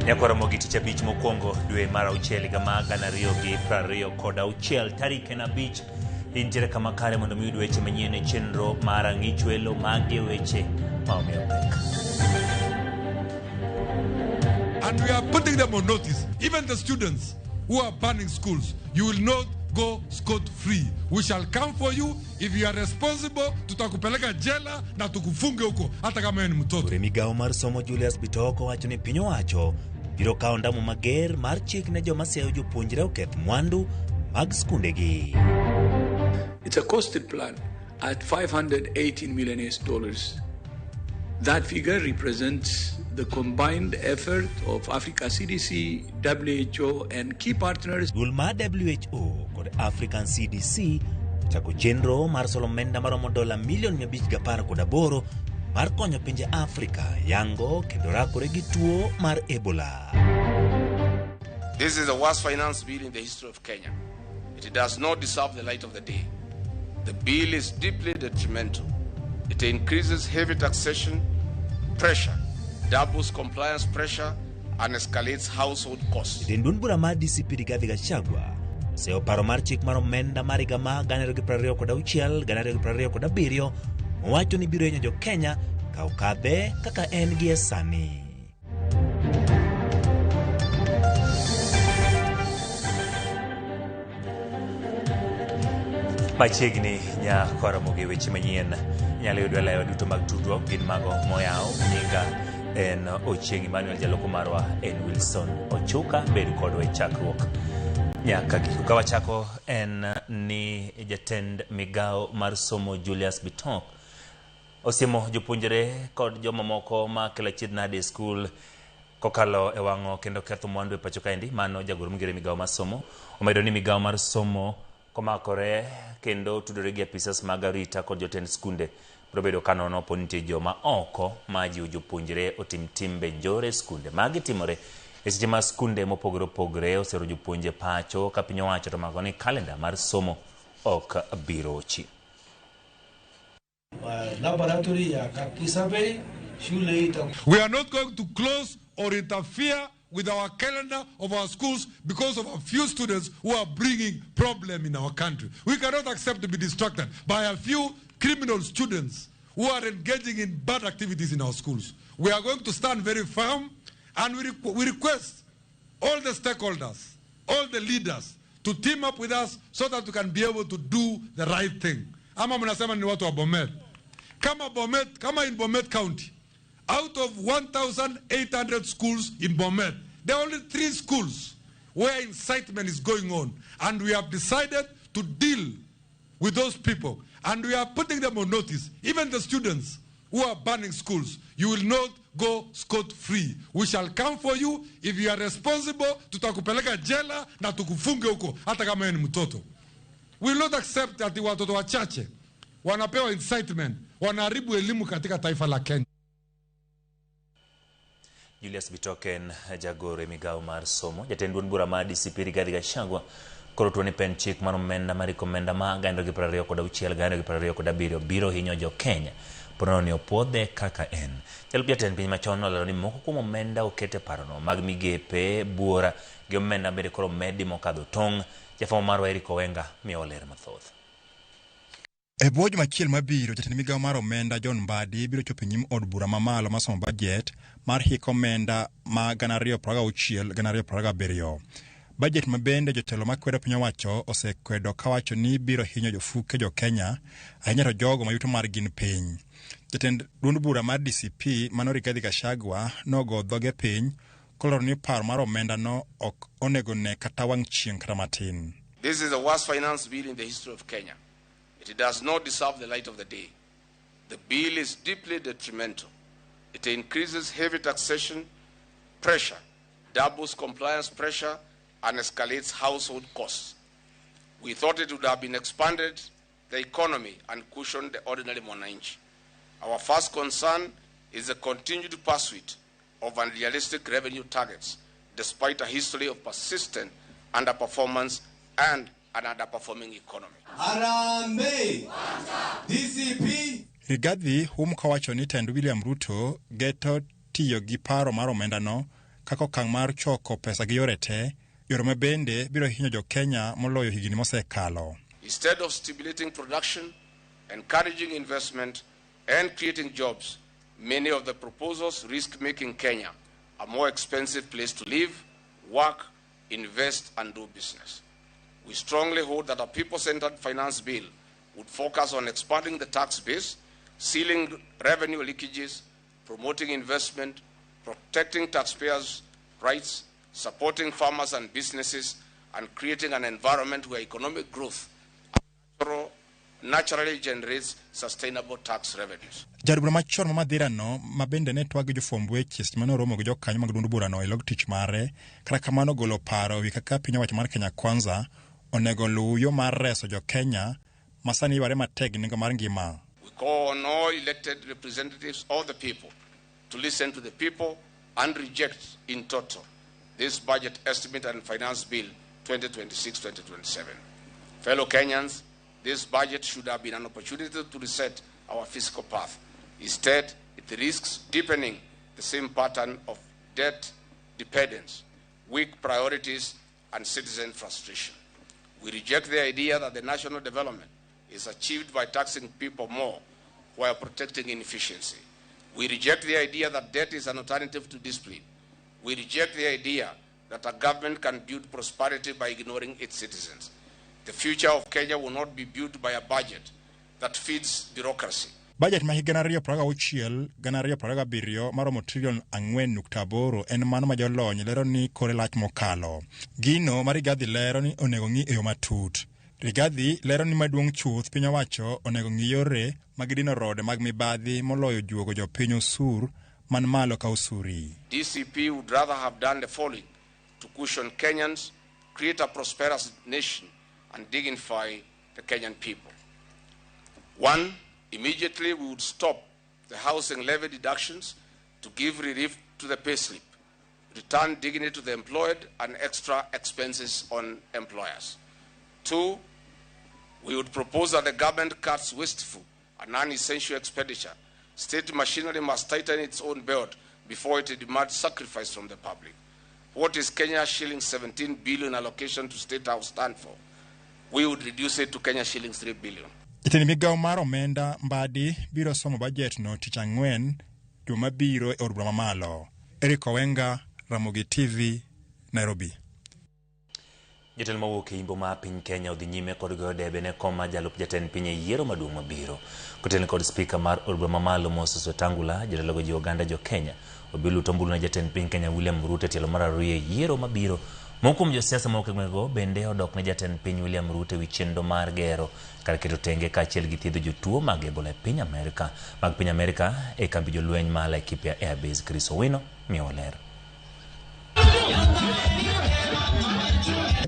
Nyakwara mogiti cha bich mokwongo dwe mara auchiel higa mag 2026 tarik en 5 intiere kama kare mondo mi weche manyien e chenro mar ng'ich welo mag weche maomiyo pek. And we are putting them on notice. Even the students who are burning schools, you will not go scot-free. We shall come for you. If you are responsible, tutakupeleka jela na tukufunge huko hata kama ni mtoto. Migawo mar somo Julius Bitoko wacho ni piny owacho biro kawo ndamo mager mar chik ne joma siayo jopuonjre oketh mwandu mag skundegi. It's a costed plan at $518 million. That figure represents the combined effort of Africa CDC, WHO, and key partners. Dulma WHO kod African CDC chako chenro mar solo omenda maromo $518 mar konyo pinje Afrika yango kendo rakore gi tuo mar Ebola. This is the worst finance bill in the history of Kenya. It does not deserve the light of the day. The bill is deeply detrimental. It increases heavy taxation pressure, doubles compliance pressure, and escalates household costs. Dendun bura ma DCP Rigathi Gachagua seo paro mar chik mar omenda mar higa ma 2026-2027 owacho ni biro hinyo jo Kenya ka okadhe kaka en gi sani. Machiegni nyakwara moge weche manyien nyalo yudo lewa duto mag tudruok gin mago moyaw nyinga en Ochieng Emmanuel jaloko marwa en Wilson Ochuka bed kodwa e chakruok nyaka giko ka wachako en ni jatend migawo mar somo Julius Bitoko osiemo jopuonjre kod jomamoko ma kela chied nade school kokalo e wang'o kendo ketho mwandu e pacho kaendi. Mano jagoro mongere migawo mar somo omedo ni migawo mar somo komakore kendo tudore gi apisas mag arita kod jotend skunde probedo kanono ponite joma oko ma jiwo jopuonjre otim timbe njore skunde magi timore e seche ma skunde mopogore opogore osero jopuonje pacho ka piny owacho to mago ni kalenda mar somo ok biro chi. We are not going to close or interfere with our calendar of our schools because of a few students who are bringing problem in our country. We cannot accept to be distracted by a few criminal students who are engaging in bad activities in our schools. We are going to stand very firm, and we request all the stakeholders, all the leaders to team up with us so that we can be able to do the right thing. Ama mnasema ni watu wa Bomet. Kama in Bomet County, out of 1,800 schools in Bomet, there are only 3 schools where incitement is going on. And we have decided to deal with those people. And we are putting them on notice. Even the students who are burning schools, you will not go scot-free. We shall come for you. If you are responsible, tutakupeleka jela na tukufunge huko hata kama ni mtoto. We will not accept that watoto wachache wanapewa incitement, wanaharibu elimu katika taifa la Kenya. Julius Bitoko jagoro migawo mar somo jatend duond bura mar DCP Rigathi Gachagua koro tuoni pen chik mar omenda mar komenda ma 2026-2027 biro hinyo jo Kenya ponono ni opuodhe kaka en. Jalup jatend piny machon nolero ni moko kuom omenda okete parono mag migepe buora gi omenda bende koro medi mokadho tong'. Jafwambo marwa Eric Owenga miyo ler mathoth. E bwoj machiel mabiro jatend migawo mar omenda John Mbadi biro chopo nyim od bura mamalo masomo budget mar hik omenda ma 2026-2027. Budget mabende jotelo makwedo piny owacho osekwedo kawacho ni biro hinyo jofuke jo Kenya ahinya to jogo mayuto mar gin piny. Jatend duond bura mar DCP Mano Rigathi Gachagua nogo dhoge piny koloro ni paro mar omenda no ok onego ne kata wang' chieng' kata matin. This is the worst finance bill in the history of Kenya. It does not deserve the light of the day. The bill is deeply detrimental. It increases heavy taxation pressure, doubles compliance pressure, and escalates household costs. We thought it would have been expanded the economy and cushioned the ordinary mwananchi. Our first concern is the continued pursuit of unrealistic revenue targets, despite a history of persistent underperformance and an underperforming economy. Harambee! DCP! Rigathi kawacho ni tend William Ruto geto tiyo gi paro mar omenda no kako okang' mar choko pesa gi yore te, yore mabende biro hinyo jo Kenya moloyo higini mosekalo. Instead of stimulating production, encouraging investment, and creating jobs, many of the proposals risk making Kenya a more expensive place to live, work, invest, and do business. We strongly hope that a people-centered finance bill would focus on expanding the tax base, sealing revenue leakages, promoting investment, protecting taxpayers' rights, supporting farmers and businesses, and creating an environment where economic growth naturally generates sustainable tax revenues. Jadbura machon mamadhirano mabende ne twag jofwamb weche mane oromo gi jokanyo mag duond burano e log tich mare, kata kamano golo paro wi kaka piny owacho mar Kenya Kwanza onego luw yo mar reso jo Kenya masani yware matek nengo mar ngima. We call on all elected representatives of the people to listen to the people and reject in total this budget estimate and finance bill 2026-2027. Fellow Kenyans, this budget should have been an opportunity to reset our fiscal path. Instead, it risks deepening the same pattern of debt dependence, weak priorities, and citizen frustration. We reject the idea that the national development is achieved by taxing people more while protecting inefficiency. We reject the idea that debt is an alternative to discipline. We reject the idea that a government can build prosperity by ignoring its citizens. The future of Kenya will not be built by a budget that feeds bureaucracy. Budget ma higa 2026-2027 maromo trilion 4.8 en mano ma jolony lero ni kore lach mokalo. Gino ma Rigathi lero ni onego ng'i e yo matut. Rigathi lero ni maduong' chuth piny owacho onego ng'i yore magidino rode mag mibadhi moloyo juogo jo piny osur man malo ka osuri. DCP would rather have done the following to cushion Kenyans, create a prosperous nation, and dignify the Kenyan people. 1. Immediately we would stop the housing levy deductions to give relief to the payslip, return dignity to the employed, and extra expenses on employers. 2. We would propose that the government cuts wasteful and non-essential expenditure. State machinery must tighten its own belt before it demands sacrifice from the public. What is Kenya shilling 17 billion allocation to State House stand for? We would reduce it to Kenya shillings 3 billion. Iteni migawo mar omenda Mbadi biro somo budget no tich ang'wen juma biro e od bura mamalo. Eric Owenga, Ramogi TV, Nairobi. Jatelo mawuok e yimbo ma piny Kenya odhi nyime kod goyo debe ne koma jalup jatend piny e yiero maduong' mabiro. Kotelni kod spika mar od bura mamalo Moses Wetangula, jatelo go ji oganda jo Kenya obilu tombulu na jatend piny Kenya William Ruto tielo mar ariyo e yiero mabiro. Moko kuom josiasa mawuok e gweng'go bende odok ne jatend piny William Ruto wi chenro mar gero kar keto tenge kaachiel gi thiedho jotuo mag Ebola e piny Amerika e kambi jolweny ma Laikipia Airbase. Chris Owino miyo ler.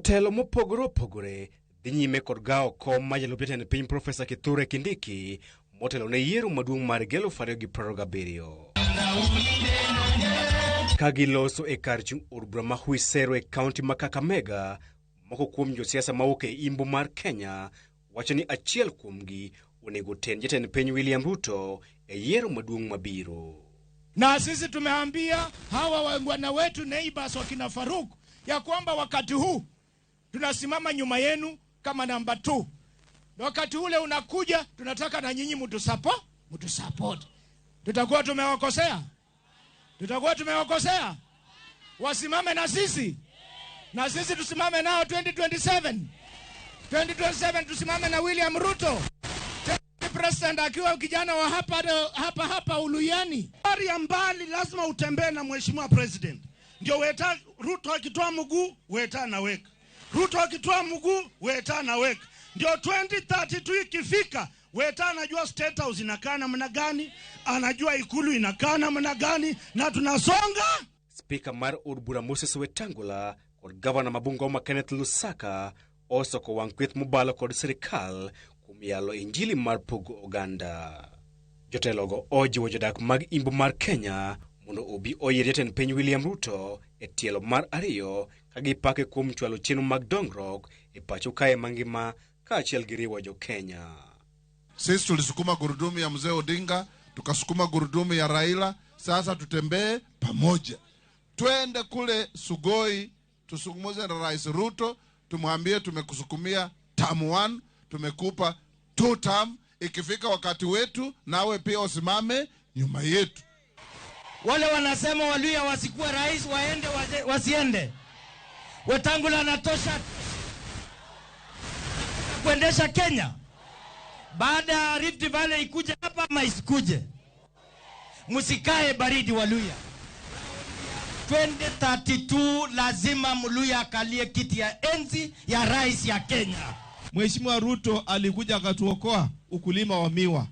Telo mopogore opogore dhi nyime kod gawo kom ma jalup jatend piny Profesa Kithure Kindiki motelo ne yiero maduong' mar 2027. Kagiloso e kar chung' od bura ma Hwisero e kaunti ma Kakamega, moko kuom josiasa mawuok e imbo mar Kenya wacho ni achiel kuomgi onego ten jatend piny William Ruto e yiero maduong' mabiro. Na sisi tumeambia hawa wangwana wetu neighbors wakina Faruk ya kwamba wakati huu tunasimama nyuma yenu kama namba 2. Na wakati ule unakuja tunataka na nyinyi mtu support. Tutakuwa tumewakosea. Wasimame na sisi. Na sisi tusimame nao 2027 tusimame na William Ruto. President akiwa kijana wa hapa Uluyani. Bari ya mbali lazima utembee na mheshimiwa president. Ndio Weta Ruto akitoa mguu, Weta anaweka. Ruto akitoa mguu, Weta anaweka. Ndio 2032 ikifika, Weta anajua State House inakaa namna gani, anajua ikulu inakaa namna gani, na tunasonga. Speaker mar od bura Moses Wetangula kod Governor Mabungoma Kenneth Lusaka osoko wang'kweth mobalo kod sirikal kumialo injili mar pogo oganda. Jotelogo ojiwo jodak mag imbo mar Kenya mondo obi oyier jatend piny William Ruto e tielo mar ariyo kagipake kuom chwalo chenro mag dongruok e pacho kae mangima kaachiel gi riwo jo Kenya. Sisi tulisukuma gurudumu ya mzee Odinga, tukasukuma gurudumu ya Raila, sasa tutembee pamoja. twende kule Sugoi, tusungumuze na Rais Ruto, tumwambie tumekusukumia term 1, tumekupa 2 term, ikifika wakati wetu nawe pia usimame nyuma yetu. Wale wanasema Waluya wasikuwe rais, waende wasiende. Wetangula anatosha kuendesha Kenya. Baada ya Rift Valley ikuje hapa ama isikuje. Musikae baridi Waluya. 2032 lazima Mluya akalie kiti ya enzi ya rais ya Kenya. Mheshimiwa Ruto alikuja akatuokoa ukulima wa miwa.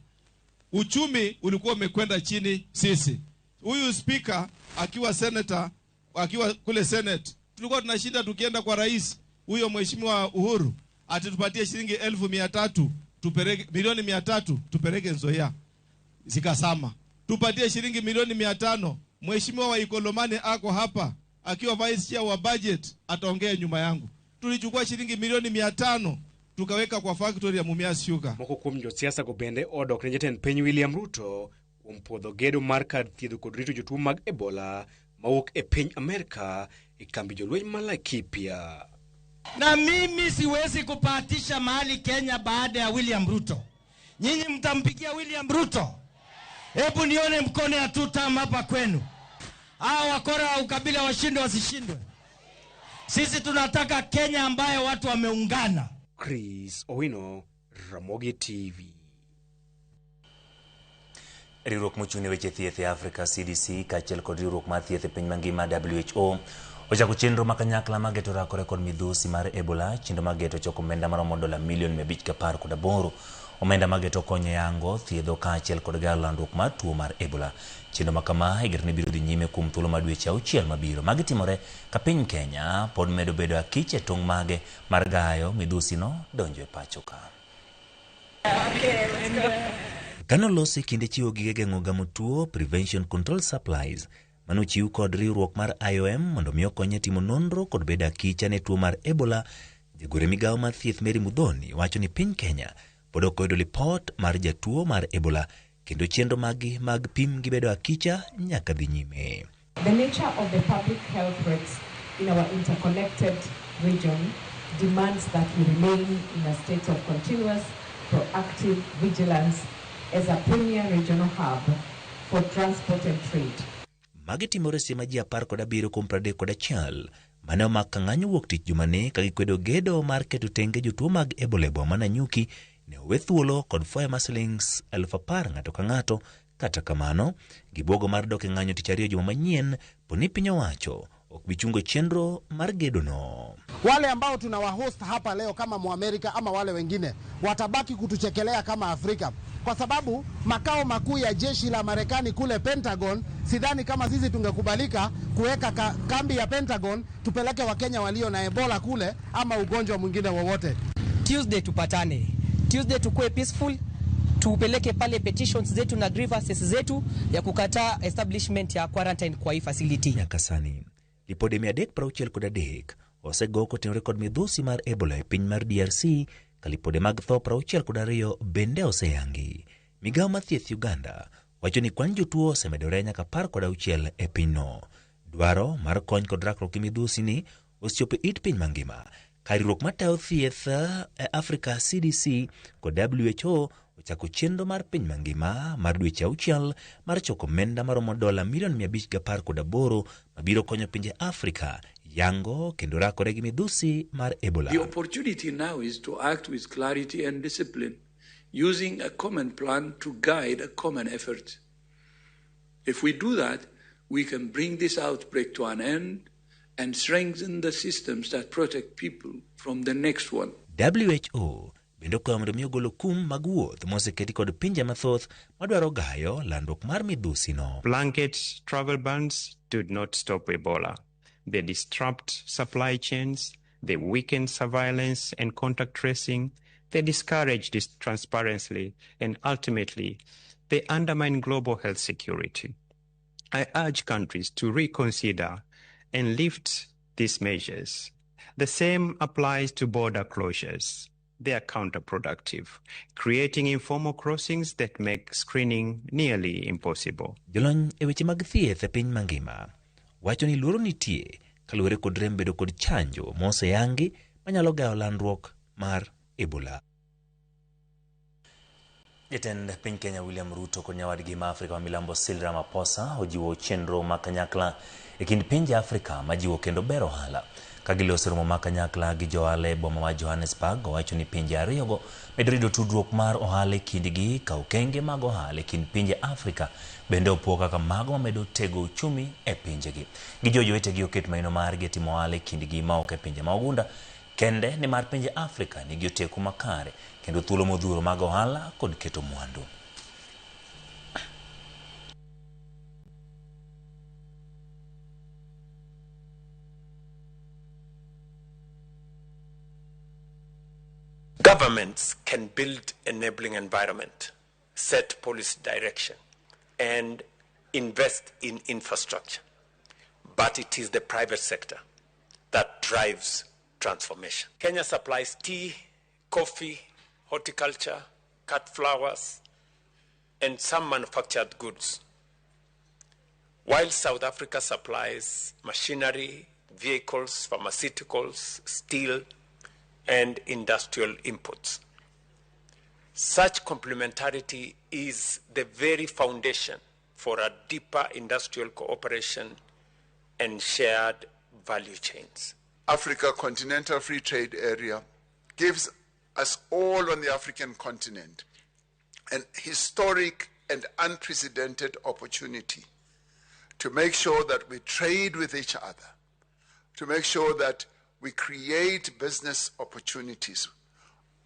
Uchumi ulikuwa umekwenda chini sisi. Huyu speaker akiwa senator, akiwa kule Senate, tulikuwa tunashinda tukienda kwa rais huyo Mheshimiwa Uhuru atitupatie shilingi 1,300 tupeleke milioni 300 tupeleke Nzoia. Zikasama. Tupatie shilingi milioni 500. Mheshimiwa wa Ikolomane ako hapa akiwa vice chair wa budget ataongea nyuma yangu. Tulichukua shilingi milioni 500 tukaweka kwa factory ya Mumias Sugar. Moko kuom josiasa go bende odok ne jatend piny William Ruto kuom puodho gedo mar kar thiedho kod rito jotuo mag Ebola mawuok e piny Amerika e kambi jolweny ma Laikipia. Na mimi siwezi kupatisha mahali Kenya baada ya William Ruto. Nyinyi mtampigia William Ruto? Hebu nione mkono ya 2 term hapa kwenu. Hao wakora wa ukabila washindwe wasishindwe. Sisi tunataka Kenya ambayo watu wameungana. Chris Owino, Ramogi TV. Riwruok mochung'ne weche thieth e Africa CDC kaachiel kod riwruok mar thieth e piny mangima WHO ochako chenro ma kanyakla mageto rakore kod midhusi mar Ebola. Chenro mageto choko omenda maromo $518 milion. Omenda mageto konyo yango thiedho kaachiel kod landruok mar tuo mar Ebola. Chenro makama igeno biro dhi nyime kuom thuolo mar dweche 6 mabiro. Magi timore ka piny Kenya pod medo bedo akich e tong' mage mar gayo midhusi no donjo e pacho ka. Kano losi kinde chiwo gige geng'o gamo tuo Prevention Control Supplies manochiw kod riwruok mar IOM mondo miyo konye timo nonro kod bedo akicha ne tuo mar Ebola. Jagore migawo mar thieth Mary Mudhoni wacho ni piny Kenya pod ok oyudo lipot mar jatuo mar Ebola kendo chenro magi mag pim gibedo akicha nyaka dhi nyime. The nature of the public health threats in our interconnected region demands that we remain in a state of continuous proactive vigilance as a premier regional hub for transport and trade. Magi timore sema ji 17 kuom 31 mane omak ng'anyo wuok tich jumane ka gikwedo gedo mar keto tenge jotuo mag Ebola ma Nanyuki ne owe thuolo kod foya maslings 10,000 ng'ato ka ng'ato. Kata kamano, gibuogo mar dok e ng'anyo tich ariyo juma manyien, poni piny owacho ok bichungo chenro mar gedo no. Wale ambao tunawahost hapa leo kama Muamerika ama wale wengine watabaki kutuchekelea kama Afrika, kwa sababu makao makuu ya jeshi la Marekani kule Pentagon, sidhani kama sisi tungekubalika kuweka kambi ya Pentagon tupeleke Wakenya walio na Ebola kule ama ugonjwa mwingine wowote. Tuesday tupatane, Tuesday tukue peaceful, tupeleke pale petitions zetu na grievances zetu ya kukataa establishment ya quarantine kwa hii facility. Nyakasani lipode 363 osego kotenore kod midhusi mar Ebola e piny mar DRC ka lipode mag tho 62 bende oseyangi. Migawo mar thieth Uganda wacho ni kwan jotuo osemedore nyaka 16 e pinyno. Dwaro mar kony kod rakruok gi midhusi ni osechopo it piny mangima. Riwruok matayo thieth e Africa CDC kod WHO ochako chenro mar piny mangima mar dweche 6 mar choko omenda maromo $518 mabiro konyo pinje Afrika yango kendo rakore gi midhusi mar Ebola. The opportunity now is to act with clarity and discipline, using a common plan to guide a common effort. If we do that, we can bring this outbreak to an end and strengthen the systems that protect people from the next one. WHO bendo kwa mremio golo kum mag wuoth moseketi kod pinje mathoth madwaro gayo landruok mar midhusi no. Blanket travel bans did not stop Ebola. They disrupt supply chains, they weaken surveillance and contact tracing, they discourage this transparency, and ultimately, they undermine global health security. I urge countries to reconsider and lift these measures. The same applies to border closures. They are counterproductive, creating informal crossings that make screening nearly impossible. Jolony e weche mag thieth e piny mangima wacho ni luoro nitie kaluwore kod rem bedo kod chanjo moseyangi manyalo gayo landruok mar Ebola. Jatend piny Kenya William Ruto kod nyawadgi ma Afrika ma milambo Cyril Ramaphosa ojiwo chenro ma kanyakla e kind pinje Afrika majiwo kendo bero ohala. Kagiloso romo ma kanyakla gi johala e boma ma Johannesburg, owacho ni pinje ariyogo medo rido tudruok mar ohala e kindgi ka okenge mag ohala e kind pinje Afrika bende opo kaka mago mamedo tego uchumi e pinjegi. Gijojo wetegi oket maino margi timo ohala e kindgi ma ok e pinje ma ogunda kende ni mar pinje Afrika nigi oteku makare kendo thuolo modhuro mag ohala kod keto mwandu. Governments can build enabling environment, set policy direction, and invest in infrastructure. But it is the private sector that drives transformation. Kenya supplies tea, coffee, horticulture, cut flowers, and some manufactured goods, while South Africa supplies machinery, vehicles, pharmaceuticals, steel, and industrial inputs. Such complementarity is the very foundation for a deeper industrial cooperation and shared value chains. Africa Continental Free Trade Area gives us all on the African continent an historic and unprecedented opportunity to make sure that we trade with each other, to make sure that we create business opportunities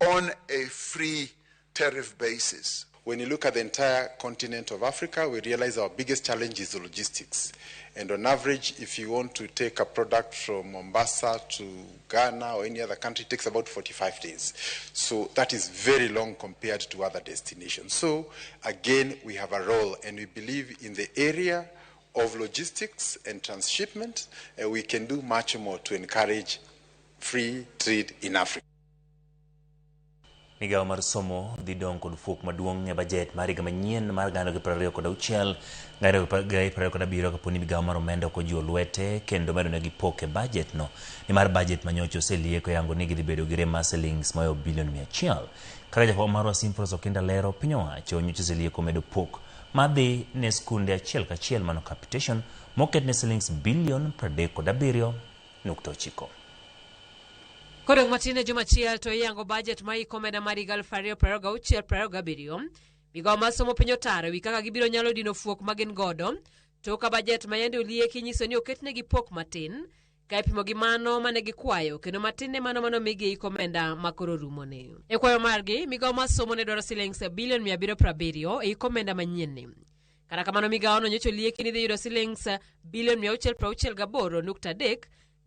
on a free tariff basis. When you look at the entire continent of Africa, we realize our biggest challenge is logistics. And on average, if you want to take a product from Mombasa to Ghana or any other country, it takes about 45 days. So that is very long compared to other destinations. So again, we have a role, and we believe in the area of logistics and transshipment, we can do much more to encourage free trade in Africa. Migao mar somo dhi dong kod fuok maduong' e bajet mar higa manyien mar 2026 2027 kaponi migao mar omenda ok ojiwo lwete kendo medo negi pok e bajet no ni mar bajet manyocha oselieko yango ni gidhi bedo gi rem mar silings moyo bilion 100 kaka jakom mar Simfros Okinda lero piny owacho nyocha oselieko medo pok madhi ne skunde achiel kachiel mano capitation moket ne silings bilion 37.9. Kodong matine juma chiel to yango budget ma ikomenda mar 2026-2027. Migao mar somo piny otaro wi kaka gibiro nyalo dino fuok magin godo to ka budget ma yande olieki nyiso ni oketnegi pok matin ka ipimo gi mano mane gikwayo kendo matin ne mano migi ikomenda makoro rumone. E kwayo margi migao mar somo ne dwaro silings bilion 770 e ikomenda manyien. Kata kamano migao no nyocha olieki ni dhi yudo silings bilion 668.3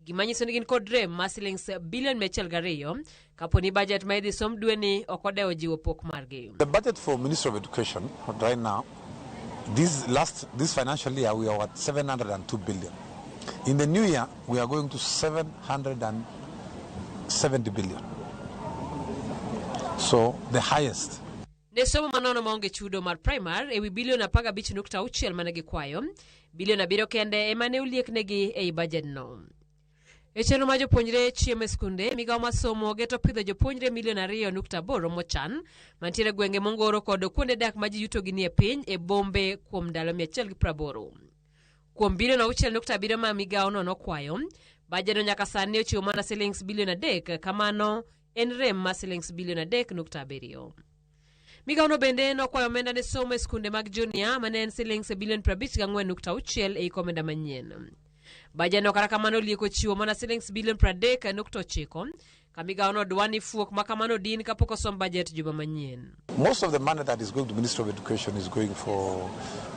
gimanyiso ni gin kod rem ma silings bilion 102 kaponi budget ma idhi som dwe ni okodewo jiwo pok margi. The budget for Ministry of Education right now, this financial year we are at 702 billion. In the new year we are going to 770 billion. So the highest. Ne somo manono maonge chudo mar primary ewi bilion 15.6 mane gikwayo, bilion 7 kende emane ulieknegi ei budget no. E chenro ma jopuonjre chiemo e skunde, migao mar somo geto pidho jopuonjre milion 2.8 mochan mantiere gwenge mongoro kod kuonde dak ma ji yuto gi nie piny e bombe kuom ndalo 180. Kuom bilion 6.7 ma migao no nokwayo, budget no nyaka sani ochiwo mana silings bilion 3, kamano en rem ma silings bilion 3.7. Migao no bende nokwayo omenda ne somo e skunde mag junior mane en silings bilion 54.6 e ikomenda manyien. Budget no kata kamano lieko chiwo mana silings bilion 30.9 ka migao no dwani fuok makamano din kapok osom budget juma manyien. Most of the money that is going to Ministry of Education is going for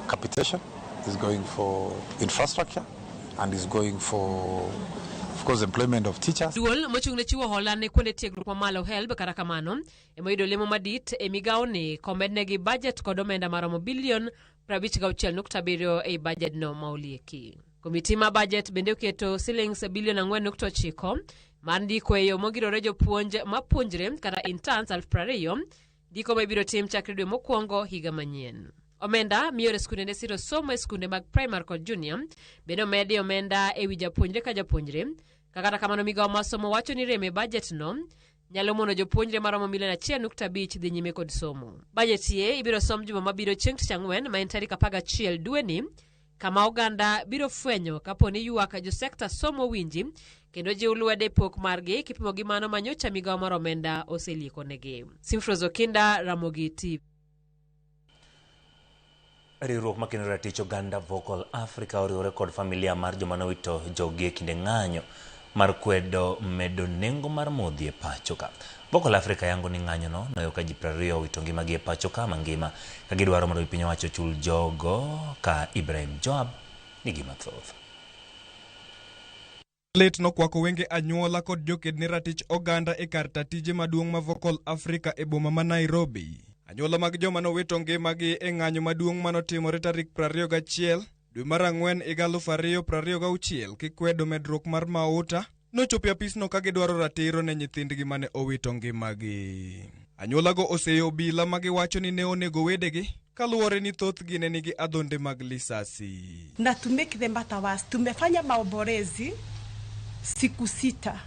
capitation, is going for infrastructure, and is going for, of course, employment of teachers. Duol mochung ne chiwo hola ne kuonde tiegruok mamalo HELB kata kamano emoyudo lemo madit e migao ni komednegi budget kod omenda maromo bilion 56.7 e budget no maolieki. Komiti ma budget bende oketo silings bilion 4.9 mar ndiko e yo mogirore jopuonj mapuonjre kata interns 20,000 ndiko ma ibiro tim chakre dwe mokwongo higa manyien. Omenda miore skunde siro somo skunde mag primary kod junior bende omedi omenda ewi japuonjre ka japuonjre. Kata kamano migawo masomo wacho ni reme budget no nyalo mono jopuonjre maromo milion 1.5 dhi nyime kod somo. Budget ye ibiro som juma mabiro chieng' tich ang'wen ma en tarik 11 dweni, kama oganda biro fwenyo kaponi ywak jo sekta somo winji kendo jiw lwede pok margi kipimo gi mano manyocha migawo mar omenda oselieko negi. Simfrozo Kinda, Ramogi TV. Riwruok makendo ratich oganda Vocal Africa oriwore kod familia mar joma nowito jogi e kinde ng'anyo mar kwedo medo nengo mar modhi e pacho ka. Vocal Africa yango ni ng'anyo no noyo ka ji 20 wito ngimagi e pacho ka mangima ka gidwaro mondo piny owacho chul jogo ka Ibrahim Joab nigi mathoth. Lit nokwako wenge anyuola kod jokedne ratich oganda e kar tatije maduong' ma Vocal Africa e boma ma Nairobi. Anyuola mag joma nowito ngimagi e ng'anyo maduong' manotimore tarik 21 dwe mar Ang'wen 2026 kikwedo medruok mar mauta nochopo apisno ka gidwaro ratiro ne nyithindgi mane owito ngimagi. Anyuolago oseyo obila ma giwacho ni ne onego wedegi kaluwore ni thothgi ne nigi adhonde mag lisasi. Na to make the matter worse, tumefanya maombolezi siku 6,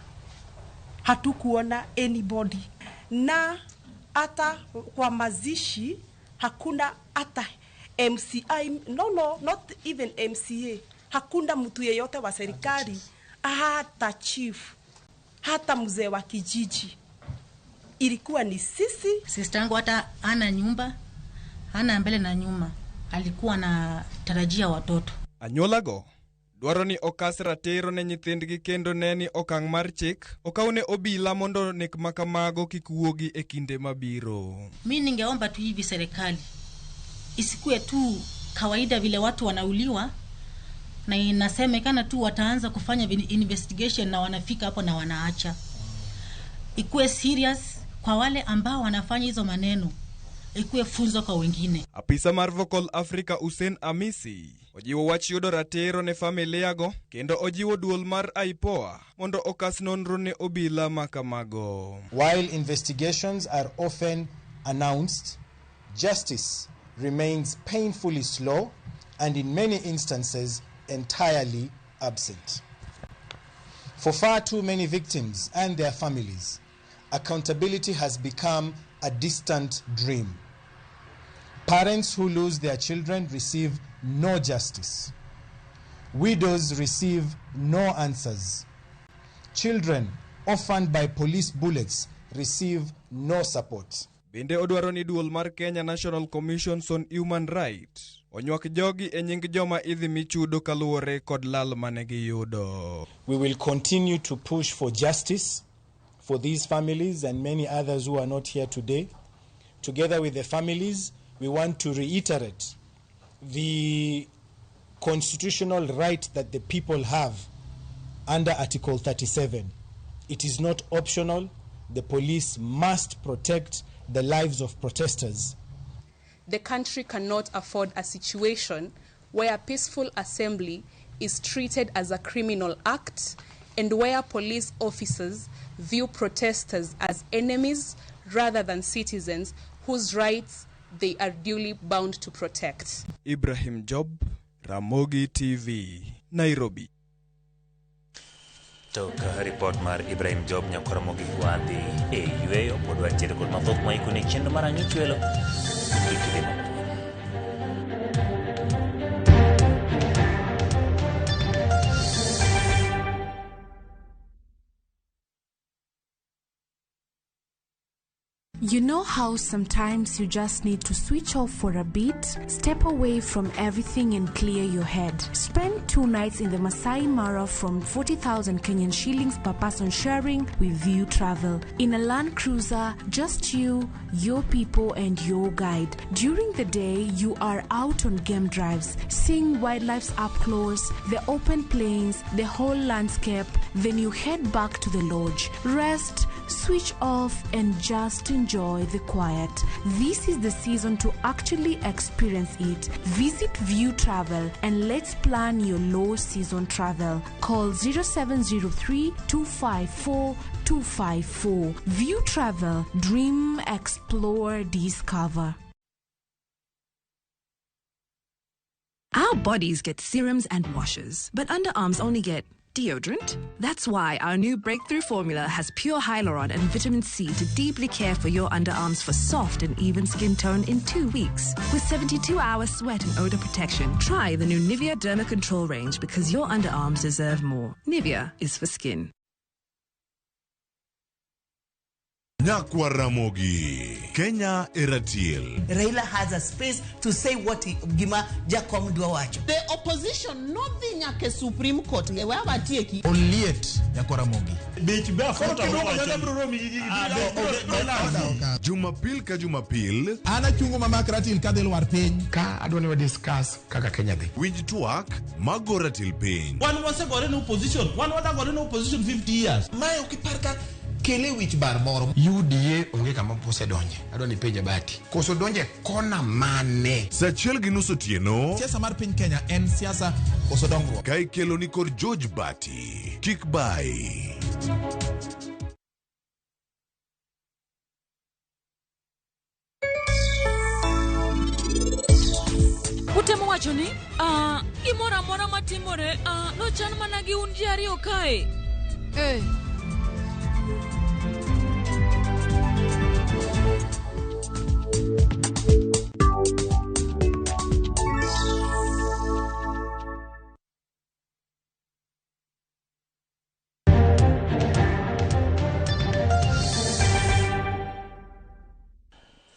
hatukuona anybody, na hata kwa mazishi hakuna hata MCI, not even MCA, hakuna mtu yeyote wa serikali, hata chief, hata mzee wa kijiji. Ilikuwa ni sisi. Sister yangu hata hana nyumba, hana mbele na nyuma, alikuwa na tarajia watoto. Anyuolago dwaro ni okas ratiro ne nyithindgi kendo neni okang' mar chik okaune obila mondo nek makamago kik wuogi e kinde mabiro. Mimi ningeomba tu hivi serikali isikuwe tu kawaida vile watu wanauliwa, na inasemekana tu wataanza kufanya investigation na wanafika hapo na wanaacha. Ikuwe serious kwa wale ambao wanafanya hizo maneno, ikuwe funzo kwa wengine. Apisa mar Vocal Africa Hussein Amisi ojiwo wach yudo ratiro ne familiago kendo ojiwo duol mar IPOA mondo okas nonro ne obila makamago. While investigations are often announced, justice remains painfully slow and in many instances entirely absent. For far too many victims and their families, accountability has become a distant dream. Parents who lose their children receive no justice. Widows receive no answers. Children orphaned by police bullets receive no support. Bende odwaro ni duol mar Kenya National Commission on Human Rights onywak jogi e nying joma idhi michudo kaluwore kod lal mane giyudo. We will continue to push for justice for these families and many others who are not here today. Together with the families, we want to reiterate the constitutional right that the people have under Article 37. It is not optional. The police must protect the lives of protesters. The country cannot afford a situation where peaceful assembly is treated as a criminal act and where police officers view protesters as enemies rather than citizens whose rights they are duly bound to protect. Ibrahim Job, Ramogi TV, Nairobi. Toka report mar Ibrahim Job nyakora mogi wadhi e yueyo pod wantiere kod mathoth ma ikone chendo mar ang'ichwelo ikidemo. You know how sometimes you just need to switch off for a bit, step away from everything and clear your head. Spend 2 nights in the Masai Mara from 40,000 Kenyan shillings per person sharing with View Travel. In a Land Cruiser, just you, your people and your guide. During the day, you are out on game drives, seeing wildlife up close, the open plains, the whole landscape. Then you head back to the lodge. Rest, switch off and just enjoy the quiet. This is the season to actually experience it. Visit View Travel and let's plan your low season travel. Call 0703 254 254. View Travel. Dream, explore, discover. Our bodies get serums and washes, but underarms only get deodorant. That's why our new breakthrough formula has pure hyaluron and vitamin C to deeply care for your underarms for soft and even skin tone in 2 weeks. With 72-hour sweat and odor protection, try the new Nivea Derma Control range because your underarms deserve more. Nivea is for skin. Nyakwa Ramogi, Kenya Eratiel. Raila has a space to say what Gima Jacom Duawacho. The opposition, nothing like Supreme Court. Oliet Nyakwa Ramogi. Jumapil ka Jumapil. Ana chungo mama Ratil kadel war piny. Ka adwani wa discuss kaka Kenya dhi. Winj twak magora til piny. One was a in opposition. One was in opposition 50 years. Mayo kiparka kele wich bar moro. UDA onge kama pose donje. Adwani penja bati. Koso donje kona mane. Sachiel gi nus otieno. Siasa mar piny Kenya en siasa koso dongruok. Ka ikelo ni kod George Bati. Kik bai. Utemo wacho ni gimoro amora matimore nochan mana gi un ji ariyo kae.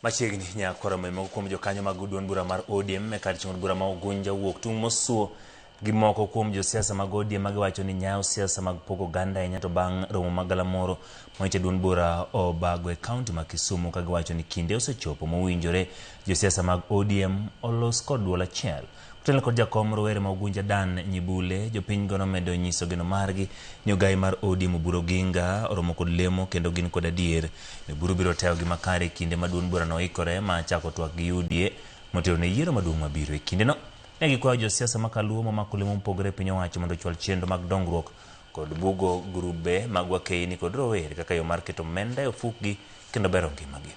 Machiegni nyakoro memo kuom jokanyo mag duond bura mar ODM e kar chung'o bura ma Ugunja wuok tung' mosuo gi moko kuom josiasa mag ODM magiwacho ni nyawo siasa mag pogo ganda ahinya to bang' romo magalamoro moite duond bura Obago e kaunti ma Kisumu kagiwacho ni kinde osechopo mowinjore josiasa mag ODM olos kod duol achiel. Kutele kod jakom rowere ma Ugunja Dan Nyibule jopiny gono medo nyiso geno margi ni ogai mar ODM Oburu Oginga oromo kod lemo kendo gin kod adier ni Oburu biro teo gi makare kinde ma duond bura no ikore ma chako twak gi UDA motero ne yiero maduong' mabiro e kinde no. Ne gikwayo josiasa makaluo mamako lemo mopogore piny owacho mondo ochwal chenro mag dongruok kod bugo grube mag wakeini kod rowere kaka yo mar keto omenda e ofukgi kendo bero ngimagi.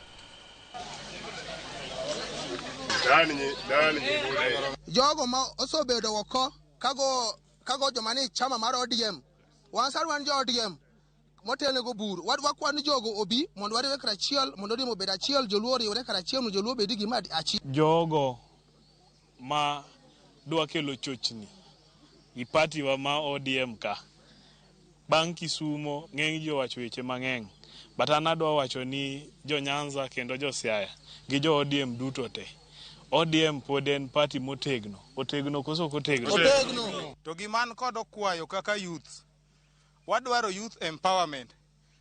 Jogo ma osebedo oko kago joma ni chama mar ODM wan jo ODM motelo go bur wakwani jogo obi mondo wariwe karachiel mondo ODM obed achiel joluo riwre karachiel mondo joluo bedi gima achiel. Jogo ma dwa kelo chochni gi party wa ma ODM ka bang' Kisumo ng'eny jo wacho weche mang'eny but an adwa wacho ni jo Nyanza kendo jo Siaya gi jo ODM duto te ODM pod en party otegno koso kotegno to giman kod okwayo kaka youth wadwaro youth empowerment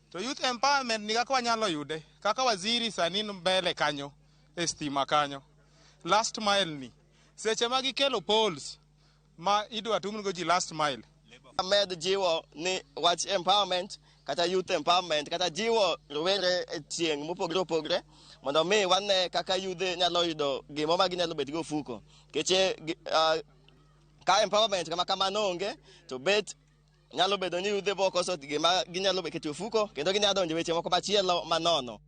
to youth empowerment ni kaka wanyalo yude kaka waziri sani mbele kanyo e stima kanyo last mile ni seche magi kelo polls ma idwa tumgo ji last mile med jiwo ni wach empowerment kata youth empowerment kata jiwo rowere tieng' mopogre opogre mondo mi wane kaka yudhe nyalo yudo gimo ma ginyalo bet go fuko keche ka empowerment kama kamano onge to bet nyalo bedo ni yudhe bokoso gima ginyalo bet keto fuko kendo ginyalo donjo weche moko machielo manono.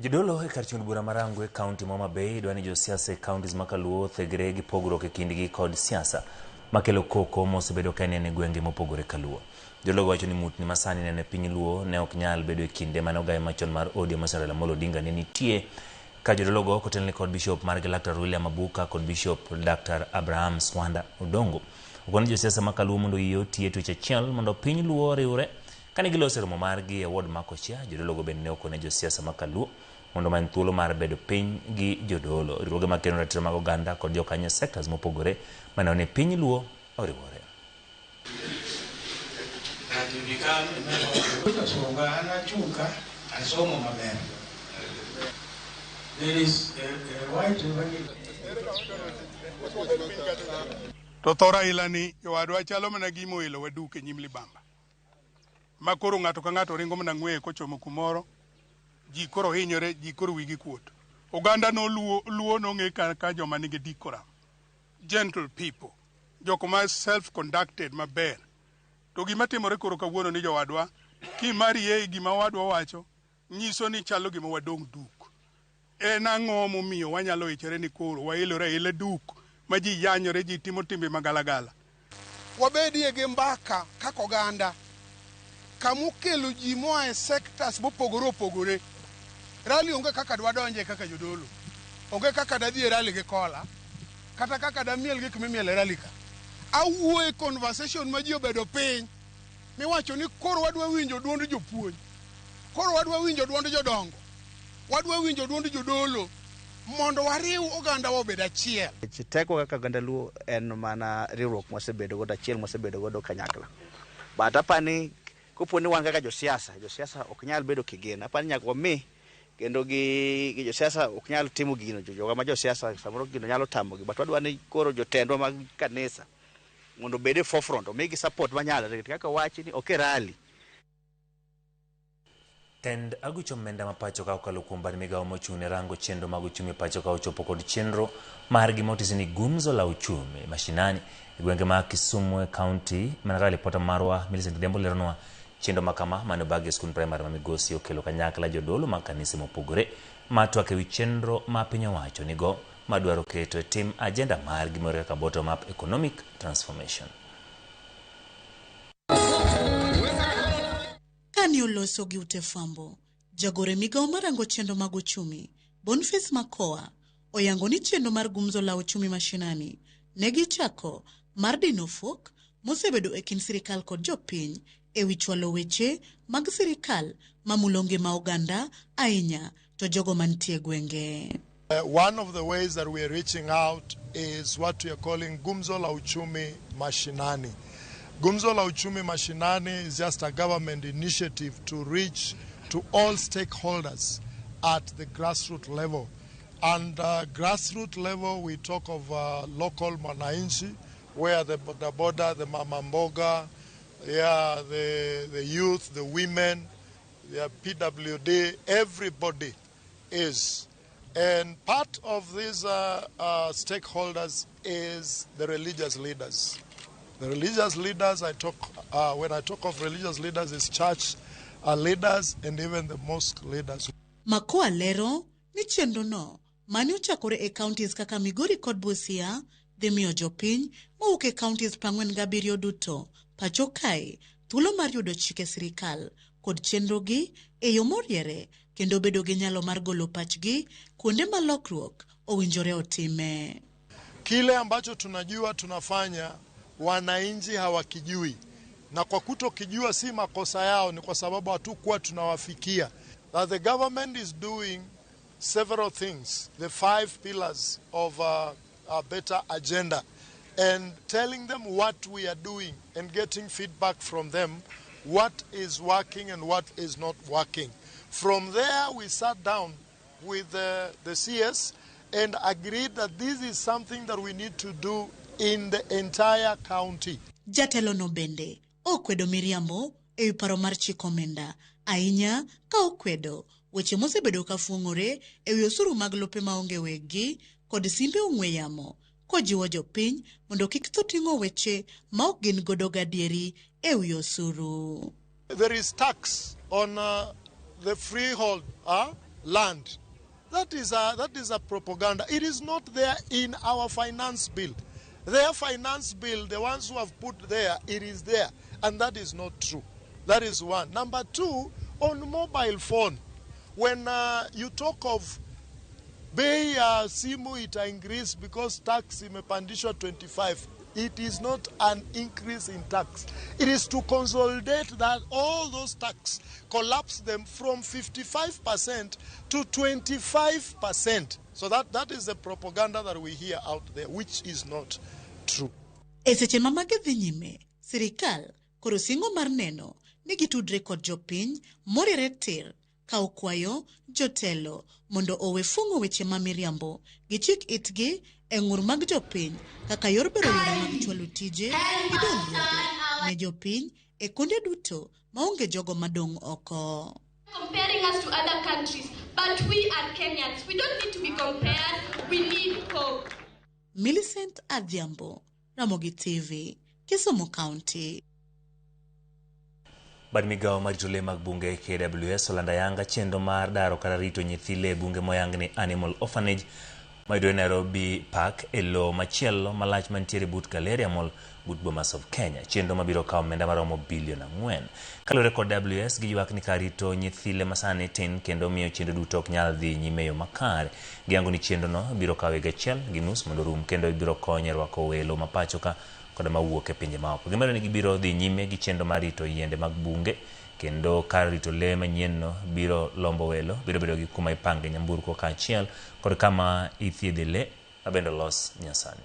Jidolo e kar chung'o bura marango e kaunti ma Homa Bay dwani josiasa e kauntis makaluo thegre gi pogruok e kindgi kod siasa makelo koko mosebedo ka nene gwenge mopogore kaluo. Jologo wacho ni mutni masani nene piny luo ne ok nyal bedo e kinde mane ogai machon mar ODM Raila Amolo Odinga ne nitie ka jodologo kotelne kod Bishop mar Dr. William Abuka kod Bishop Dr. Abraham Swanda Odongo. Okoni josiasa makaluo mondo yie otie tuche achiel mondo piny luo riwre kane giloso romo margi e ward Makochia. Jodologo bende ne okone josiasa makaluo mondo many thuolo mar bedo piny gi jodolo. Riwruoge makeno ratiro mag oganda kod jokanyo sectors mopogore mane one piny luo oriwore. To thora ilani jowadwa chalo mana gimo ilo waduke nyim libamba makoro ng'ato ka ng'ato ringo mana ng'we kochomo kumoro ji koro hinyore ji koro wigi kuot. Oganda no luo no ng'e ka joma nigi dikora gentle people joko ma self conducted maber. To gima timore koro kawuono ni jowadwa kimari ye gima wadwa wacho nyiso ni chalo gima wadong duk En ang'o momiyo wanyalo ichore ni koro wailore ile duk ma ji yanyore ji timo timbe magalagala. Wabedie gi mbaka kaka oganda kamukelo ji moa e sectors mopogore opogore. Rally onge kaka dwadonje kaka jodolo. Onge kaka dadhi rally gi kola. Kata kaka damiel gi kimiel rally ka. Awuoye conversation ma ji obedo piny. Miwacho ni koro wadwa winjo duond jopuonj. Koro wadwa winjo duond jodongo. Wadwa winjo duond jodolo mondo wariw oganda obed achiel. Teko kaka oganda Luo en mana riwruok mosebedo godo achiel mosebedo godo kanyakla. But apani koponi wan kaka josiasa ok nyal bedo kigena. Apani nyaka wami kendo gi josiasa ok nyal timo gino joga ma josiasa samoro gino nyalo tamogi. But wadwa ni koro jotendwa mag kanisa mondo bede forefront omigi support manyalo kaka wachi ni ok rally. Tend agucho omenda ma pacho ka okalo kuom bad migawo mochung'ne rango chenro mag uchumi pacho ka ochopo kod chenro mar gimotisi ni gumzo la uchumi mashinani e gwenge ma Kisumu e kaunti. Mana ripota marwa Millicent Dembo leronwa chenro makama mane bagi skul primary ma Migosi okelo kanyakla jodolo mag kanise mopogore matwak ewi chenro ma piny owacho nigo madwaro keto e tim agenda mar gimoro kaka bottom up economic transformation. Kani oloso gi ute fwambo, jagore migawo marango chenro mag uchumi, Boniface Makoa, oyango ni chenro mar gumzo la uchumi mashinani negi chako mar dino fuok mosebedo e kind sirikal kod jopiny e wi chwalo weche mag sirikal mamulo ngima oganda ahinya to jogo mantie gwenge. One of the ways that we are reaching out is what we are calling Gumzo la Uchumi Mashinani. Gumzo la Uchumi Mashinani is just a government initiative to reach to all stakeholders at the grassroots level. And grassroots level, we talk of local Mwananchi, where the boda, the mama mboga, the youth, the women, the PWD, everybody is. And part of these stakeholders is the religious leaders. The religious leaders, when I talk of religious leaders, is church leaders and even the mosque leaders. Makoa lero ni chenro no mani ochakore e counties kaka Migori kod Busia dhi miyo jopiny mowuok e counties 47 duto pacho kae thuolo mar yudo chike sirikal kod chenro gi e yo moriere kendo bedo gi nyalo mar golo pachgi kuonde ma lokruok owinjore otime. Kile ambacho tunajua tunafanya wananchi hawakijui, na kwa kutokijua si makosa yao, ni kwa sababu hatukuwa tunawafikia. That the government is doing several things, the 5 pillars of a better agenda, and telling them what we are doing and getting feedback from them, what is working and what is not working. From there, we sat down with the CS and agreed that this is something that we need to do in the entire county. Jatelo no bende okwedo miriambo e paro mar chiko omenda ahinya ka okwedo weche mosebedo ka fuong'ore e wi osuru mag lope maonge wegi kod simbe ong'we yamo kojiwo jopiny mondo kik tho ting'o weche ma ok gin godo gadieri e wi osuru. There is tax on the freehold land. That is a propaganda. It is not there in our finance bill. Their finance bill, the ones who have put there, it is there. And that is not true. That is one. Number 2, on mobile phone, when you talk of bei simu ita increase because tax imepandishwa 25, it is not an increase in tax. It is to consolidate that all those tax, collapse them from 55% to 25%. So that is the propaganda that we hear out there, which is not true. E seche mamage dhi nyime, sirikal koro singo mar neno ni gitudre kod jopiny moriere tir ka okwayo jotelo mondo owe fungo weche ma miriambo gichik itgi e ng'ur mag jopiny kaka yor bero yore mag chwalo tije gi dongruok ne jopiny e kuonde duto maonge jogo madong' oko. Comparing us to other countries, but we are Kenyans. We don't need to be compared. We need hope. Millicent Adhiambo, Ramogi TV, Kisumu County. Bad migao marito lee mag bunge KWS olanda yanga chenro mar daro kata rito nyithi lee bunge moyang ni Animal Orphanage mayudore Nairobi Park e lo machielo malach mantiere but Galleria Mall but Bomas of Kenya. Chenro mabiro kawo omenda maromo bilion 4. Kalure kod WS giywak ni kar rito nyithi lee masani tin kendo miyo chenro duto ok nyal dhi nyime yo makare. Giyango ni chenro no biro kawo higa achiel gi nus mondo rum kendo biro konyo rwako welo mapacho ka koda mawuok e pinje maoko. Gimero ni gibiro dhi nyime gi chenro mar rito yiende mag bunge kendo kar rito lee manyien no biro lombo welo, biro bedo gi kuma ipange nyamburko kaachiel kod kama ithiedhe lee mabende los nyasani.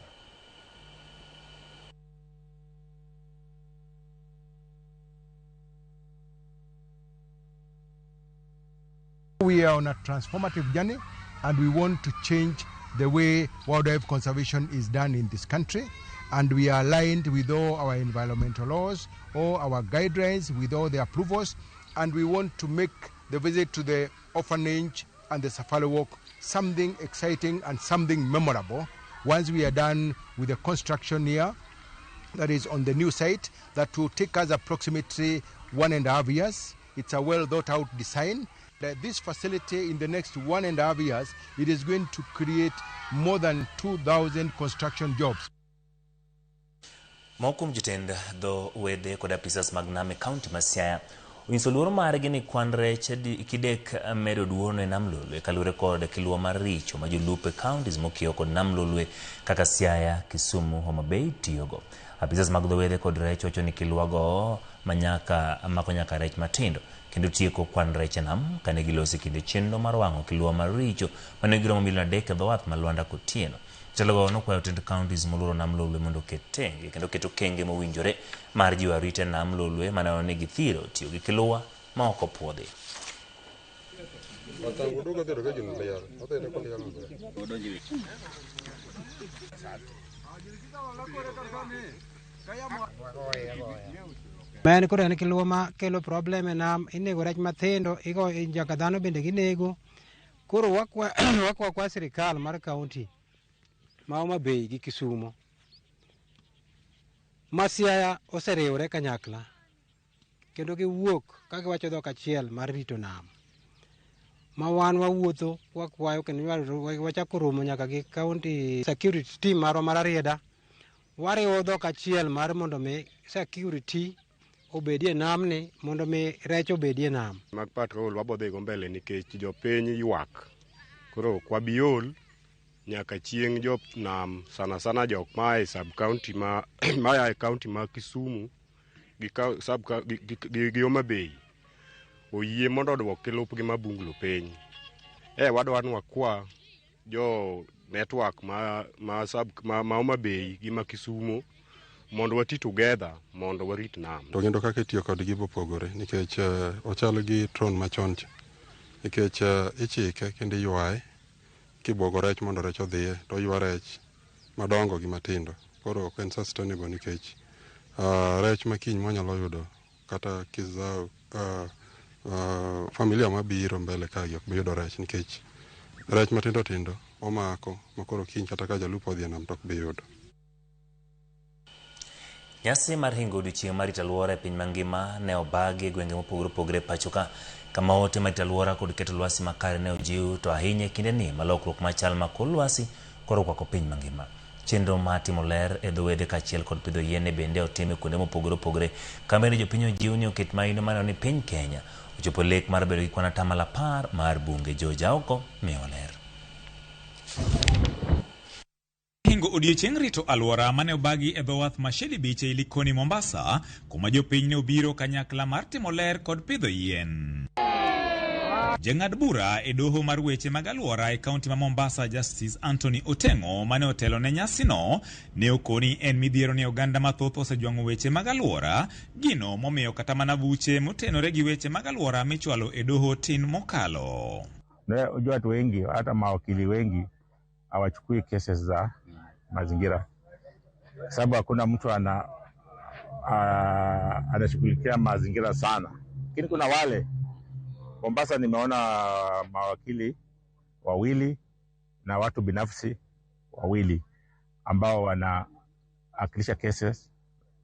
We are on a transformative journey and we want to change the way wildlife conservation is done in this country, and we are aligned with all our environmental laws, all our guidelines, with all the approvals, and we want to make the visit to the orphanage and the safari walk something exciting and something memorable. Once we are done with the construction here, that is on the new site, that will take us approximately 1.5 years. It's a well thought out design. This facility in the next 1.5 years, it is going to create more than 2,000 construction jobs. Mokum jitend do wede kod apisas mag Name County ma Siaya onyiso luoro margi ni kwan rech kidek medo duono e Nam Lolwe kalure kod kiluwa mar richo ma jolupe counties mokiewo kod Nam Lolwe kaka Siaya, Kisumu, Homa Bay tiyogo. Apisas mag do wede kod rech wacho ni kiluwago mako nyaka rech matindo kendo tieko kwan rech e nam kane gilosi kinde chenro mar wang'o kiluwa mar richo mane giromo milion 3 e dho wath ma Lwanda Kotieno. Telogo nokwayo tend counties moluoro Nam Lolwe mondo ketenge kendo keto kenge mowinjore mar jiwo arita Nam Lolwe maneno ni githiro tiyo gi kiluwa ma ok opuodhi. Men kore en kiluwa ma kelo problem e nam, inego rech mathindo, igo nyaka dhano bende ginego. Koro wakwa sirikal mar kaunti ma Homa Bay gi Kisumu ma Siaya oseriwore kanyakla kendo giwuok ka giwacho dhok achiel mar rito nam. Ma wan wawuotho wakwayo kendo wachako romo nyaka gi county security team marwa mar Arieda. Wariwo dhok achiel mar mondo mi security obedie nam ni mondo mi rech obedie nam. Mag patrol wabodhi go mbele nikech jopiny ywak. Koro kwa biol nyaka chieng jop nam sana jok mae sub county ma maya county ma Kisumu gi Homa Bay oyie mondo odwok kilupgi mabunglo piny. Wadwa ni wakwa jo network ma Homa Bay gi ma Kisumu mondo wati together mondo warit nam. To kendo kaka tiyo kod gi bopogore nikech ochal gi tron machon nikech ichike kendo ywaye kibwogo rech mondo rech odhiye to ywa rech madongo gi matindo. Koro ok en sustainable nikech rech makiny mwanyalo yudo kata kizao familia mabiro mbele kagi ok biyudo rech nikech rech matindo tindo omako makoro kiny kata ka jalupo odhi nam to ok biyudo. Nyasi mar hingo odiochieng' mar rito alwora e piny mangima ne obagi e gwenge mopogore opogore pacho ka kama ote mar rito alwora kod keto lwasi makare ne ojiw to ahinya e kinde ni malokruok machal ma kor lwasi koro okwako piny mangima. Chenro mar timo ler e dho wede kaachiel kod pidho yien bende otime kuonde mopogore opogore kama bende jopiny ojiw ni oket maino maneno ni piny Kenya ochopo lek mar bedo gi kwan atamalo 10 mar bunge. Joja oko miyo ler. Hingo odiochieng' rito alwora mane obagi e dho wath ma Shady Beach e Likoni Mombasa kuma jopiny ne obiro kanyakla mar timo ler kod pidho yien. Jang'ad bura e doho mar weche mag alwora e kaunti ma Mombasa Justice Anthony Otengo mane otelo ne nyasino ne okoni en midhiero ne oganda mathoth osejwang'o weche mag alwora, gino momiyo kata mana buche motenore gi weche mag alwora michwalo e doho tin mokalo. Watu wengi hata mawakili wengi hawachukui cases za mazingira sababu hakuna mtu anashughulikia mazingira sana, lakini kuna wale Mombasa nimeona mawakili wawili na watu binafsi wawili ambao wanawakilisha cases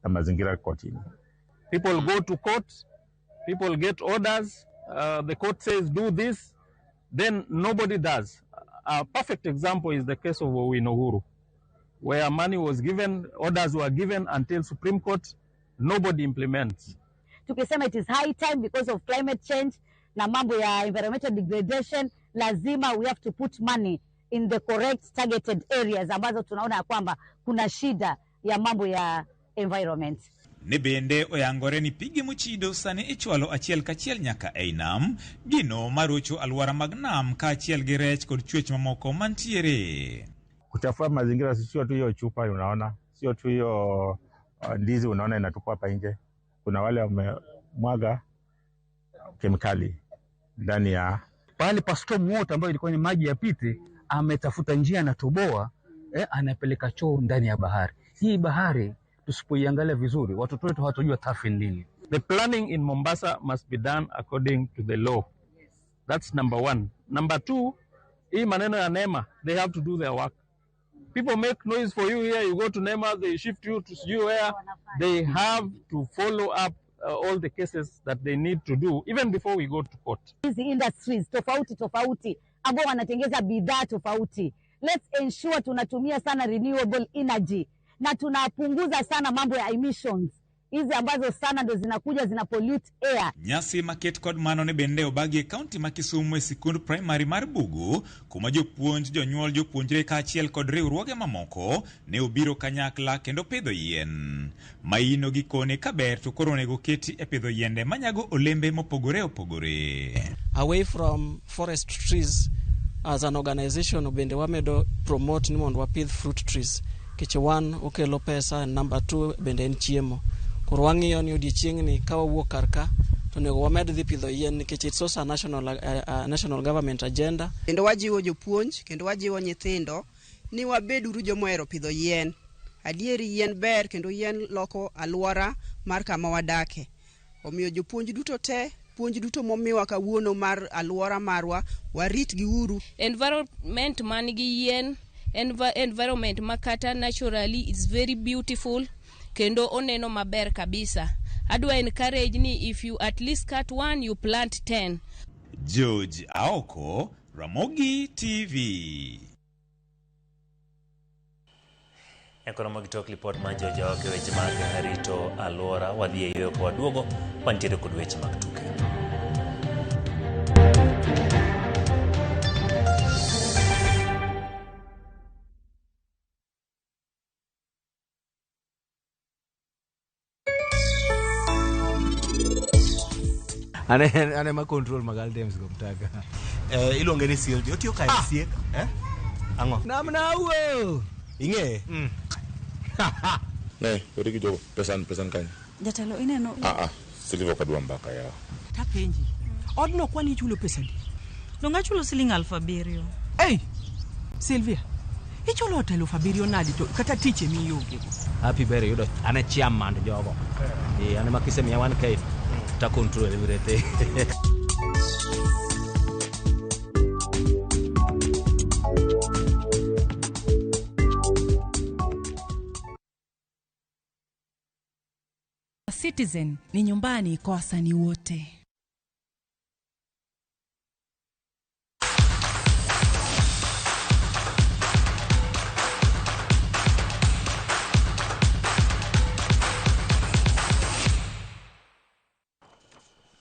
za mazingira kotini. People go to court People get orders. The court says do this, then nobody does. A perfect example is the case of Owino Uhuru, where money was given, orders were given until Supreme Court, nobody implements. Tukisema it is high time because of climate change na mambo ya environmental degradation, lazima we have to put money in the correct targeted areas ambazo tunaona ya kwamba kuna shida ya mambo ya environment. Ne bende oyangore ni pigi muchido sani ichwalo achiel kachiel nyaka einam, gino marucho alwara magnam ka achiel gi rech kod chwech mamoko mantiere. Kuchafua mazingira sio tu hiyo chupa unaona, sio tu hiyo ndizi unaona inatupwa hapa nje. Kuna wale wamemwaga kemikali ndani ya pale pa storm water ambayo ilikuwa ni maji yapite, ametafuta njia na toboa anapeleka choo ndani ya bahari. Hii bahari tusipoiangalia vizuri watoto wetu hawatojua tafi nini. The planning in Mombasa must be done according to the law. That's number 1. Number 2, hii maneno ya NEMA, they have to do their work. People make noise for you here, you go to NEMA, they shift you to you where. They have to follow up all the cases that they need to do even before we go to court. Hizi industries tofauti ambao wanatengeza bidhaa tofauti. Let's ensure tunatumia sana renewable energy na tunapunguza sana mambo ya emissions. Hizi ambazo sana ndo zinakuja zina pollute air. Nyasi market kod mano ne bende obagi county ma Kisumu sikund primary mar Bugu, kuma jopuonj jonyuol jopuonjre ka achiel kod riwruoge mamoko ne obiro kanyakla kendo pidho yien. Maino gikone kaber to koro nego keti e pidho yiende manyago olembe mopogore opogore. Away from forest trees, as an organization bende wamedo promote ni mondo wapidh fruit trees. Kiche 1 okelo pesa, number 2 bende en chiemo. Koro wang'iyo ni odiochiengni ka wawuok karka to nego wamed dhi pidho yien nikech it's also a national government agenda. Kendo wajiwo jopuonj, kendo wajiwo nyithindo ni wabeduru jomohero pidho yien. Adieri yien ber kendo yien loko alwora mar kama wadake. Omiyo jopuonj duto te, puonj duto momiwa kawuono mar alwora marwa, warit gi uru. Environment manigi yien, environment makata naturally is very beautiful. Kendo oneno maber kabisa. Adwa encourage ni if you at least cut 1, you plant 10. George Aoko, Ramogi TV. Ekono magitok lipot ma George Aoko weche mag rito alwora wadhi e yo kwa duogo wantiere kod weche mag tuke. Ane ma control magal James go mtaga. Iluonge ni Silvio. Otiyo kae siek, Ango? Namna uwe. Inge? Ne, ori ki jogo pesan kanya. Jatelo ineno. Silvio kadwa mbaka ya. Tapenji. Odno kwani chulo pesa di? Donga chulo siling 7,000. Hey! Silvia. Ichulo hotel 7,000 nadi to kata tiche mi yoge. Happy berry yudo ane chairman jogo. Ane makisemi ya 1K. Ta control everything. Citizen ni nyumbani kwa wasanii wote.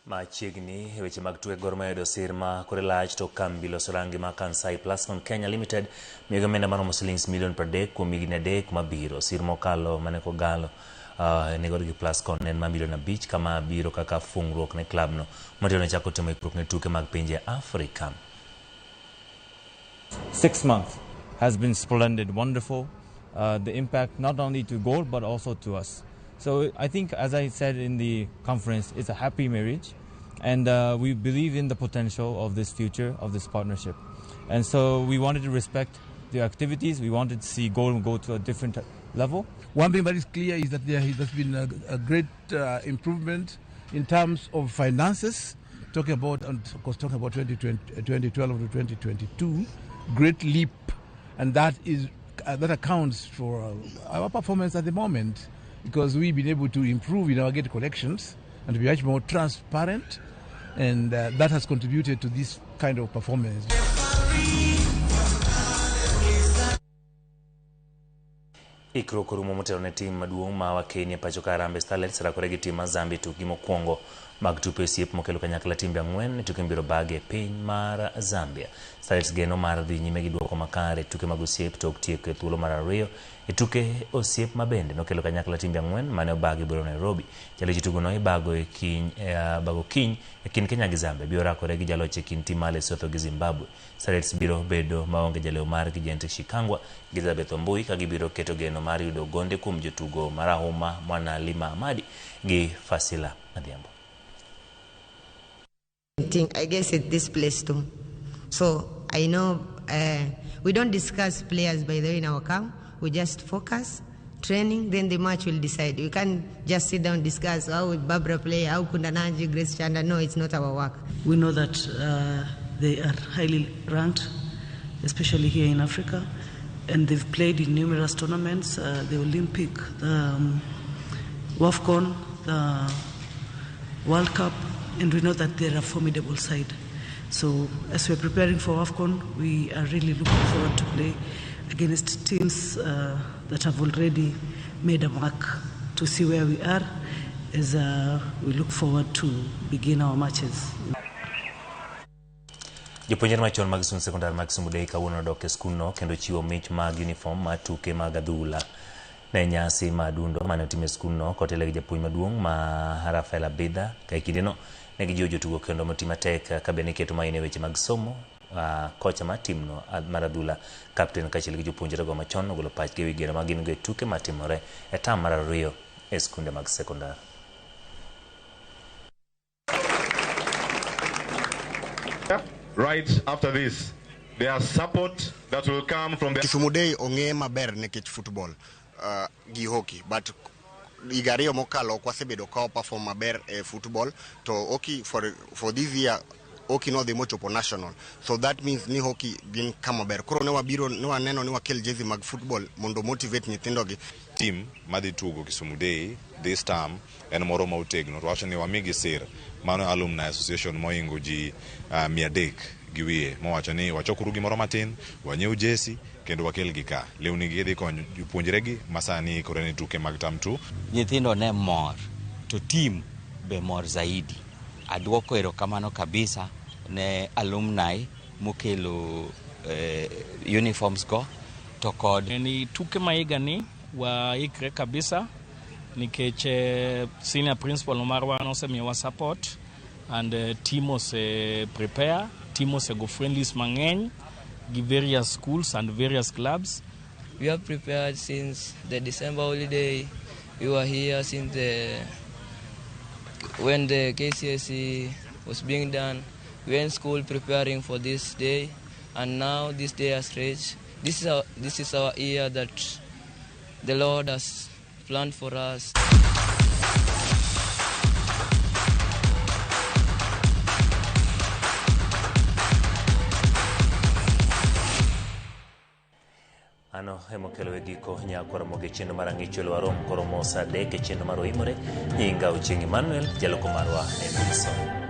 Machiegni weche mag tuke Gor Mahia dosir ma kore lach to kambi loso rangi ma Kansai Plascon Kenya Limited miyo menda mano shillings million per day kuom higni 3 mabiro. Sir mokalo mane kogalo nego gi Plascon en ma milion 5 kama biro kaka fungruok ne club no mondo ne chako timo ikruok ne tuke mag pinje Afrika. 6 months has been splendid, wonderful. The impact not only to Gor but also to us. So I think, as I said in the conference, it's a happy marriage, and we believe in the potential of this future, of this partnership. And so we wanted to respect the activities. We wanted to see Gor go to a different level. One thing that is clear is that there has been a great improvement in terms of finances. Talking about 2012 to 2022, great leap, and that accounts for our performance at the moment, because we've been able to improve in our gate collections and be much more transparent, and that has contributed to this kind of performance. Ikruok orumo motelo ne tim maduong' ma wa Kenya pacho ka Harambee Starlets rakore gi tim ma Zambia tugi mokwongo mag tupe osiep mokelo kanyakla timbe 4 tuke mbiro bage piny mar Zambia. Starlets geno mar dhi nyime gi duoko makare tuke mag osiep tok tieko thuolo mar 2 e tuke osiep mabende nokelo kanyakla timbe 4 mane obagi biro Nairobi. Jaloch tugo no ibago e kiny e kin Kenya gi Zambia biro rakore gi jaloch e kin tim mar Lesotho gi Zimbabwe. Starlets biro bedo maonge jaleo mar gi Jente Shikangwa gi Elizabeth Ombui ka gibiro keto geno mar yudo gonde kuom jotugo marahuma Mwana Lima Amadi gi Fasila Adhiambo. I guess at this place too. So I know we don't discuss players by the way in our camp. We just focus, training, then the match will decide. We can't just sit down and discuss how would Barbara play, how Kundananji, Grace Chanda. No, it's not our work. We know that they are highly ranked, especially here in Africa, and they've played in numerous tournaments, the Olympic, the WAFCON, the World Cup, and we know that they're a formidable side. So as we're preparing for WAFCON, we are really looking forward to play against teams that have already made a mark, to see where we are as we look forward to begin our matches. Jopuonjre machon mag skul sekondar mag Sumudei kawuono dok e skulno kendo chiwo mich mag uniform ma tuke mag adhula ne nyasi madundo mane otime skulno kotelo gi japuonj maduong' ma Rafael Abida ka kindeno ne gijiwo jotugo kendo moti matek ka bende keto maine weche mag somo. Kocha ma timno mar adhula captain kachiel gi jopuonjre go machon ogolo pachgi ewi geno magin go e tuke matimore e tam mar 2 e skunde mag sekondar. Right after this, there is support that will come from the Sumudei ong'e maber nekech football gi hockey, but igario mokalo kwasebedo ka perform maber e football to hockey for this year hockey no dhi mochopo national, so that means ni hockey gin kama ber. Koro ne wabiro ne waneno ni wakel jezi mag football mondo motivate nyithindogi. Team madhi tugo Kisumudei this term en moro ma otegno to wacho ni wamigi sir mano alumni association moingo ji 300 gi wiye mowacho ni wachokuru gimoro matin wanyiew jesi kendo wakel gi ka lewni gi dhi konyo jopuonjregi masani kore ni tuke mag tam 2. Nyithindo ne mor to team be mor zaidi. Aduoko erokamano kabisa ne alumni mokelo uniforms go to kod ni tuke maiga ni waikre kabisa nikech senior principal marwa nosemiyowa support and team ose prepare, team ose go friendlies mang'eny gi various schools and various clubs. We have prepared since the December holiday. We were here since when the KCSE was being done. We were in school preparing for this day, and now this day has reached. This is our year that the Lord has planned for us. Ano hemokelo wegiko nyakora moge chendo marang'icho lwarom koromo sa dek chendo maro imore nyinga Uchengi Emmanuel jaloko marwa en Wilson